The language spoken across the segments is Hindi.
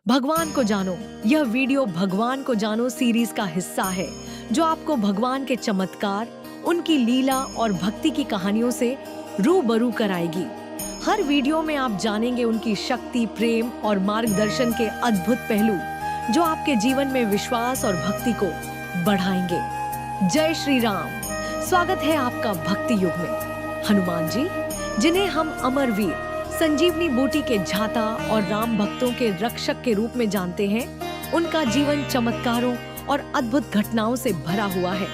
भगवान को जानो। यह वीडियो भगवान को जानो सीरीज का हिस्सा है जो आपको भगवान के चमत्कार, उनकी लीला और भक्ति की कहानियों से रूबरू कराएगी। हर वीडियो में आप जानेंगे उनकी शक्ति, प्रेम और मार्गदर्शन के अद्भुत पहलू जो आपके जीवन में विश्वास और भक्ति को बढ़ाएंगे। जय श्री राम। स्वागत है आपका भक्ति युग में। हनुमान जी, जिन्हें हम अमरवीर, संजीवनी बूटी के झाता और राम भक्तों के रक्षक के रूप में जानते हैं, उनका जीवन चमत्कारों और अद्भुत घटनाओं से भरा हुआ है।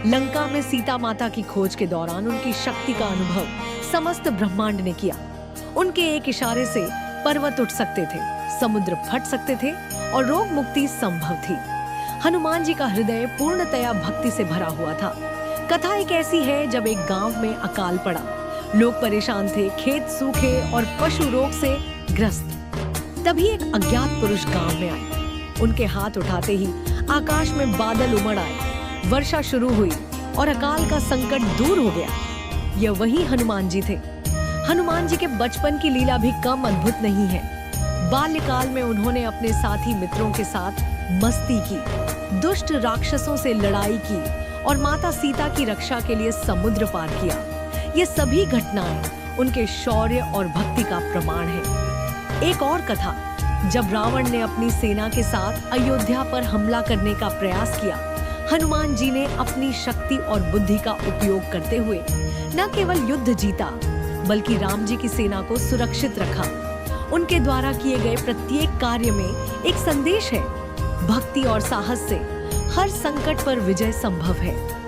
लंका में सीता माता की खोज के दौरान उनकी शक्ति का अनुभव समस्त ब्रह्मांड ने किया। उनके एक इशारे से पर्वत उठ सकते थे, समुद्र फट सकते थे और रोग मुक्ति संभव थी। हनुमान जी का हृदय पूर्णतया भक्ति से भरा हुआ था। कथा एक ऐसी है जब एक गांव में अकाल पड़ा। लोग परेशान थे, खेत सूखे और पशु रोग से ग्रस्त। तभी एक अज्ञात पुरुष गांव में आए। उनके हाथ उठाते ही आकाश में बादल उमड़ आए, वर्षा शुरू हुई और अकाल का संकट दूर हो गया। यह वही हनुमान जी थे। हनुमान जी के बचपन की लीला भी कम अद्भुत नहीं है। बाल्यकाल में उन्होंने अपने साथी मित्रों के साथ मस्ती की, दुष्ट राक्षसों से लड़ाई की और माता सीता की रक्षा के लिए समुद्र पार किया। ये सभी घटनाएं उनके शौर्य और भक्ति का प्रमाण है। एक और कथा, जब रावण ने अपनी सेना के साथ अयोध्या पर हमला करने का प्रयास किया, हनुमान जी ने अपनी शक्ति और बुद्धि का उपयोग करते हुए न केवल युद्ध जीता, बल्कि राम जी की सेना को सुरक्षित रखा। उनके द्वारा किए गए प्रत्येक कार्य में एक संदेश है, भक्ति और साहस से हर संकट पर विजय संभव है।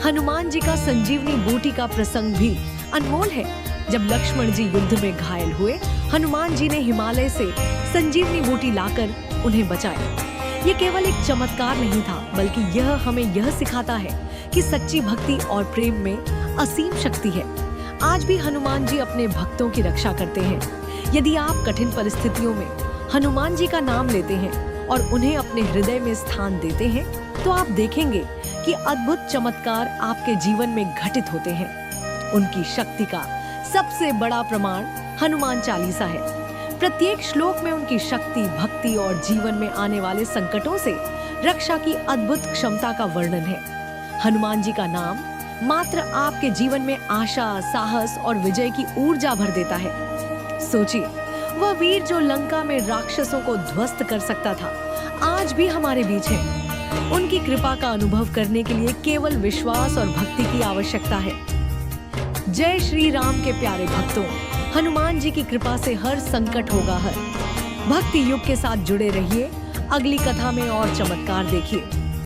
हनुमान जी का संजीवनी बूटी का प्रसंग भी अनमोल है। जब लक्ष्मण जी युद्ध में घायल हुए, हनुमान जी ने हिमालय से संजीवनी बूटी लाकर उन्हें बचाया। ये केवल एक चमत्कार नहीं था, बल्कि यह हमें यह सिखाता है कि सच्ची भक्ति और प्रेम में असीम शक्ति है। आज भी हनुमान जी अपने भक्तों की रक्षा करते हैं। यदि आप कठिन परिस्थितियों में हनुमान जी का नाम लेते हैं और उन्हें अपने हृदय में स्थान देते हैं, तो आप देखेंगे कि अद्भुत चमत्कार आपके जीवन में घटित होते हैं। उनकी शक्ति का सबसे बड़ा प्रमाण हनुमान चालीसा है। प्रत्येक श्लोक में उनकी शक्ति, भक्ति और जीवन में आने वाले संकटों से रक्षा की अद्भुत क्षमता का वर्णन है। हनुमान जी का नाम मात्र आपके जीवन में आशा, साहस और विजय की ऊर्जा भर देता है। सोचिए, वह वीर जो लंका में राक्षसों को ध्वस्त कर सकता था, आज भी हमारे बीच है। उनकी कृपा का अनुभव करने के लिए केवल विश्वास और भक्ति की आवश्यकता है। जय श्री राम के प्यारे भक्तों, हनुमान जी की कृपा से हर संकट होगा हर। भक्ति युग के साथ जुड़े रहिए। अगली कथा में और चमत्कार देखिए।